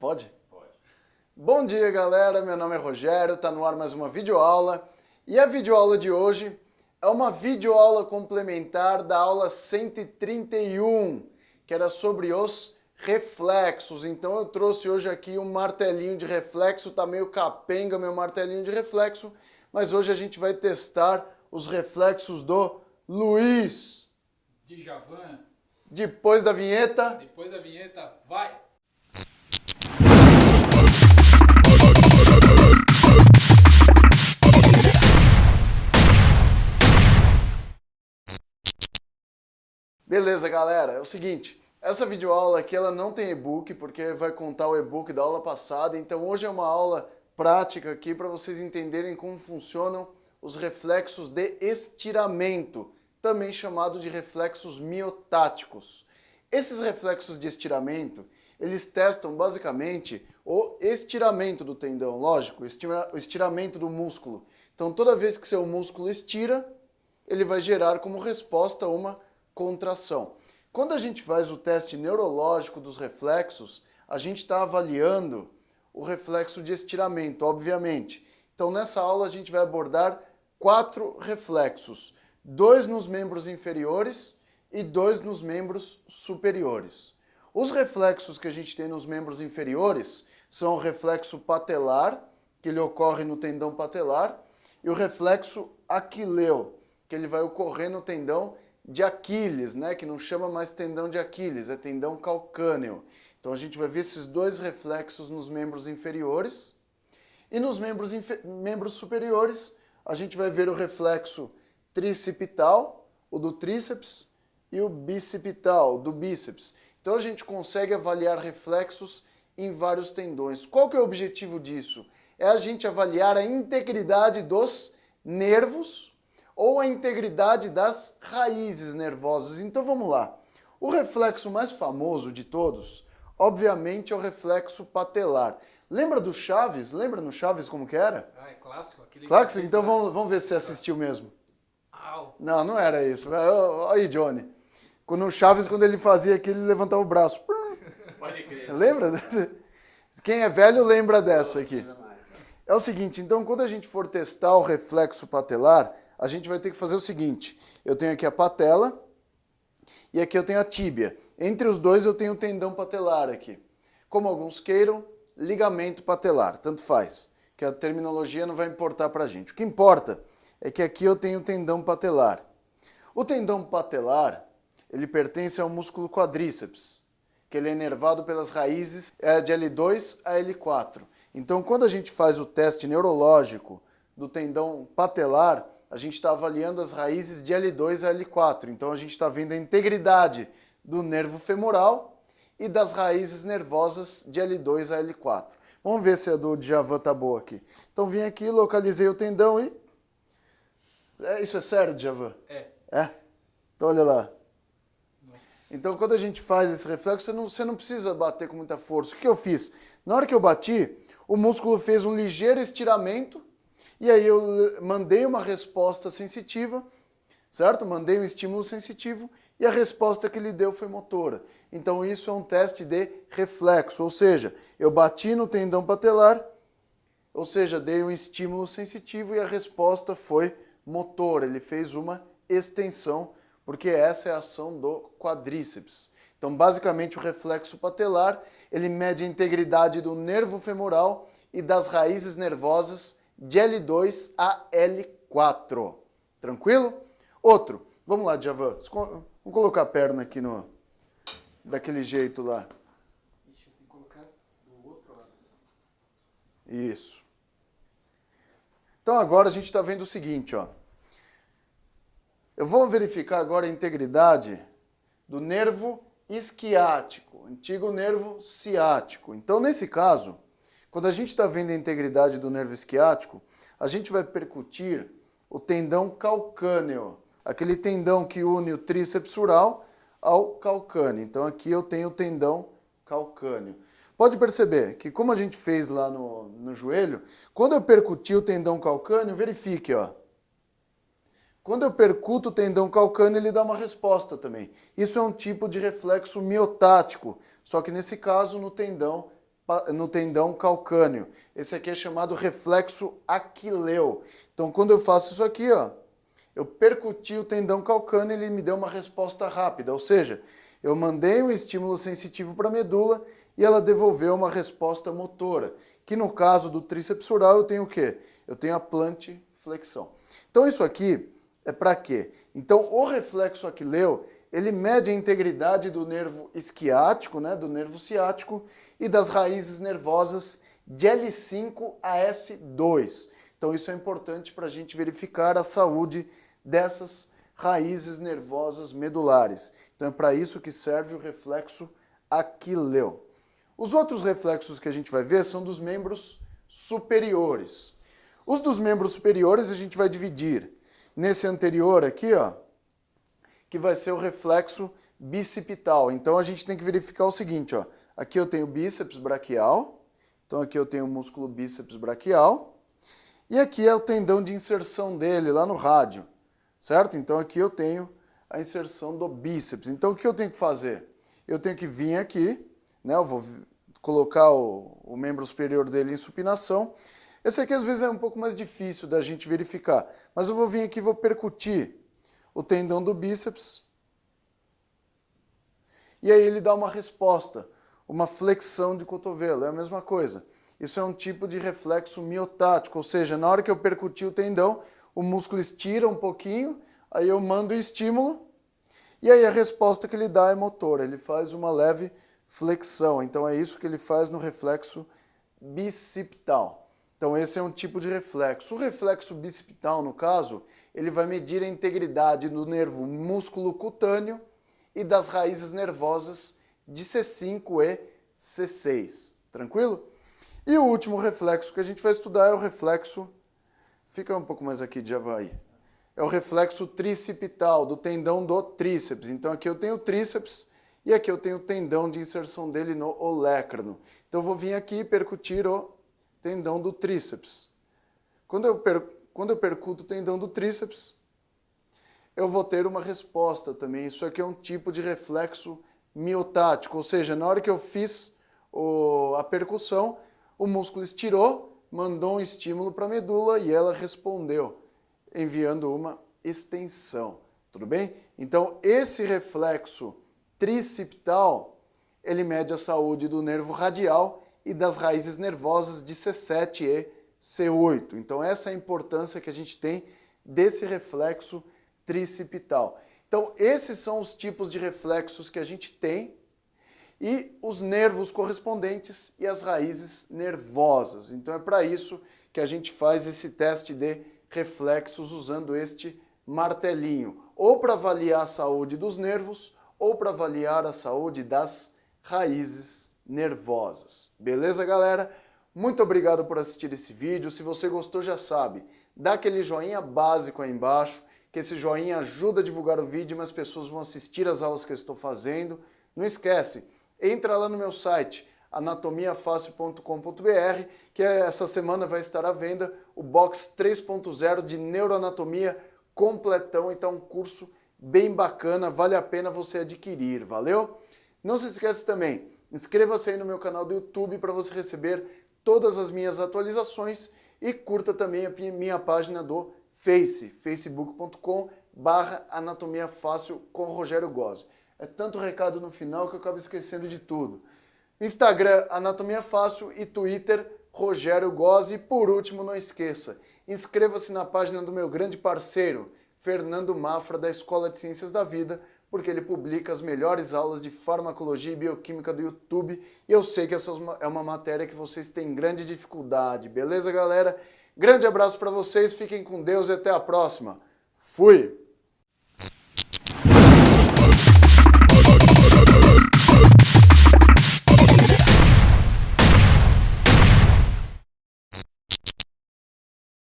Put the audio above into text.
Pode? Pode. Bom dia, galera. Meu nome é Rogério, tá no ar mais uma videoaula. E a videoaula de hoje é uma videoaula complementar da aula 131, que era sobre os reflexos. Então eu trouxe hoje aqui um martelinho de reflexo, tá meio capenga meu martelinho de reflexo, mas hoje a gente vai testar os reflexos do Luiz. Djavan. Depois da vinheta... Depois da vinheta, vai! Beleza, galera. É o seguinte, essa videoaula aqui ela não tem e-book, porque vai contar o e-book da aula passada, então hoje é uma aula prática aqui para vocês entenderem como funcionam os reflexos de estiramento, também chamado de reflexos miotáticos. Esses reflexos de estiramento, eles testam basicamente o estiramento do tendão, lógico, o estiramento do músculo. Então toda vez que seu músculo estira, ele vai gerar como resposta uma contração. Quando a gente faz o teste neurológico dos reflexos, a gente está avaliando o reflexo de estiramento, obviamente. Então nessa aula a gente vai abordar 4 reflexos, 2 nos membros inferiores e 2 nos membros superiores. Os reflexos que a gente tem nos membros inferiores são o reflexo patelar, que ele ocorre no tendão patelar, e o reflexo aquileu, que ele vai ocorrer no tendão de Aquiles, né? Que não chama mais tendão de Aquiles, é tendão calcâneo. Então a gente vai ver esses 2 reflexos nos membros inferiores. E nos membros superiores, a gente vai ver o reflexo tricipital, o do tríceps, e o bicipital, do bíceps. Então a gente consegue avaliar reflexos em vários tendões. Qual que é o objetivo disso? É a gente avaliar a integridade dos nervos ou a integridade das raízes nervosas. Então vamos lá. O reflexo mais famoso de todos, obviamente, é o reflexo patelar. Lembra do Chaves? Lembra no Chaves como que era? Ah, é clássico? Clássico? Então vamos ver se você assistiu mesmo. Au. Não era isso. Aí, Johnny. No Chaves, quando ele fazia aquilo, ele levantava o braço. Pode crer. Lembra? Quem é velho lembra dessa aqui. É o seguinte, então quando a gente for testar o reflexo patelar, a gente vai ter que fazer o seguinte. Eu tenho aqui a patela e aqui eu tenho a tíbia. Entre os dois eu tenho o tendão patelar aqui. Como alguns queiram, ligamento patelar, tanto faz. Que a terminologia não vai importar pra gente. O que importa é que aqui eu tenho o tendão patelar. O tendão patelar, ele pertence ao músculo quadríceps, que ele é inervado pelas raízes de L2 a L4. Então, quando a gente faz o teste neurológico do tendão patelar, a gente está avaliando as raízes de L2 a L4. Então, a gente está vendo a integridade do nervo femoral e das raízes nervosas de L2 a L4. Vamos ver se a do Djavan tá boa aqui. Então, vim aqui, localizei o tendão e... Isso é sério, Djavan? É? Então, olha lá. Então, quando a gente faz esse reflexo, você não precisa bater com muita força. O que eu fiz? Na hora que eu bati, o músculo fez um ligeiro estiramento e aí eu mandei uma resposta sensitiva, certo? Mandei um estímulo sensitivo e a resposta que ele deu foi motora. Então, isso é um teste de reflexo, ou seja, eu bati no tendão patelar, ou seja, dei um estímulo sensitivo e a resposta foi motora. Ele fez uma extensão, porque essa é a ação do quadríceps. Então, basicamente, o reflexo patelar, ele mede a integridade do nervo femoral e das raízes nervosas de L2 a L4. Tranquilo? Outro. Vamos lá, Djavan. Vamos colocar a perna aqui daquele jeito lá. Deixa eu colocar do outro lado. Isso. Então, agora a gente está vendo o seguinte, ó. Eu vou verificar agora a integridade do nervo isquiático, antigo nervo ciático. Então, nesse caso, quando a gente está vendo a integridade do nervo isquiático, a gente vai percutir o tendão calcâneo, aquele tendão que une o tríceps sural ao calcâneo. Então, aqui eu tenho o tendão calcâneo. Pode perceber que, como a gente fez lá no joelho, quando eu percuti o tendão calcâneo, verifique, ó. Quando eu percuto o tendão calcâneo, ele dá uma resposta também. Isso é um tipo de reflexo miotático, só que nesse caso no tendão calcâneo. Esse aqui é chamado reflexo aquileu. Então, quando eu faço isso aqui, ó, eu percuti o tendão calcâneo e ele me deu uma resposta rápida, ou seja, eu mandei um estímulo sensitivo para a medula e ela devolveu uma resposta motora, que no caso do tríceps oral eu tenho o quê? Eu tenho a plantiflexão. Então isso aqui é para quê? Então o reflexo aquileu, ele mede a integridade do nervo isquiático, né, do nervo ciático e das raízes nervosas de L5 a S2. Então isso é importante para a gente verificar a saúde dessas raízes nervosas medulares. Então é para isso que serve o reflexo aquileu. Os outros reflexos que a gente vai ver são dos membros superiores. Os dos membros superiores a gente vai dividir nesse anterior aqui, ó, que vai ser o reflexo bicipital. Então a gente tem que verificar o seguinte, ó. Aqui eu tenho bíceps braquial, então aqui eu tenho o músculo bíceps braquial, e aqui é o tendão de inserção dele lá no rádio, certo? Então aqui eu tenho a inserção do bíceps. Então o que eu tenho que fazer? Eu tenho que vir aqui, né? Eu vou colocar o membro superior dele em supinação. Esse aqui às vezes é um pouco mais difícil da gente verificar, mas eu vou vir aqui e vou percutir o tendão do bíceps, e aí ele dá uma resposta, uma flexão de cotovelo, é a mesma coisa. Isso é um tipo de reflexo miotático, ou seja, na hora que eu percutir o tendão, o músculo estira um pouquinho, aí eu mando o estímulo, e aí a resposta que ele dá é motora, ele faz uma leve flexão. Então é isso que ele faz no reflexo bicipital. Então esse é um tipo de reflexo. O reflexo bicipital, no caso, ele vai medir a integridade do nervo músculo cutâneo e das raízes nervosas de C5 e C6. Tranquilo? E o último reflexo que a gente vai estudar é o reflexo, fica um pouco mais aqui de Havaí, é o reflexo tricipital, do tendão do tríceps. Então aqui eu tenho o tríceps e aqui eu tenho o tendão de inserção dele no olecrano. Então eu vou vir aqui e percutir o tendão do tríceps. Quando eu percuto o tendão do tríceps, eu vou ter uma resposta também. Isso aqui é um tipo de reflexo miotático, ou seja, na hora que eu fiz a percussão, o músculo estirou, mandou um estímulo para a medula e ela respondeu, enviando uma extensão. Tudo bem? Então, esse reflexo tricipital, ele mede a saúde do nervo radial e das raízes nervosas de C7 e C8. Então, essa é a importância que a gente tem desse reflexo tricipital. Então, esses são os tipos de reflexos que a gente tem e os nervos correspondentes e as raízes nervosas. Então, é para isso que a gente faz esse teste de reflexos usando este martelinho, ou para avaliar a saúde dos nervos, ou para avaliar a saúde das raízes nervosas. Beleza, galera? Muito obrigado por assistir esse vídeo. Se você gostou, já sabe, dá aquele joinha básico aí embaixo, que esse joinha ajuda a divulgar o vídeo e mais pessoas vão assistir as aulas que eu estou fazendo. Não esquece, entra lá no meu site, anatomiafácil.com.br, que essa semana vai estar à venda o box 3.0 de neuroanatomia completão. Então, um curso bem bacana, vale a pena você adquirir, valeu? Não se esqueça também, inscreva-se aí no meu canal do YouTube para você receber todas as minhas atualizações e curta também a minha página do facebook.com/Anatomia Fácil com Rogério Gozzi. É tanto recado no final que eu acabo esquecendo de tudo. Instagram, Anatomia Fácil, e Twitter, Rogério Gozzi. E por último, não esqueça, inscreva-se na página do meu grande parceiro, Fernando Mafra, da Escola de Ciências da Vida, porque ele publica as melhores aulas de farmacologia e bioquímica do YouTube, e eu sei que essa é uma matéria que vocês têm grande dificuldade, beleza, galera? Grande abraço para vocês, fiquem com Deus e até a próxima. Fui!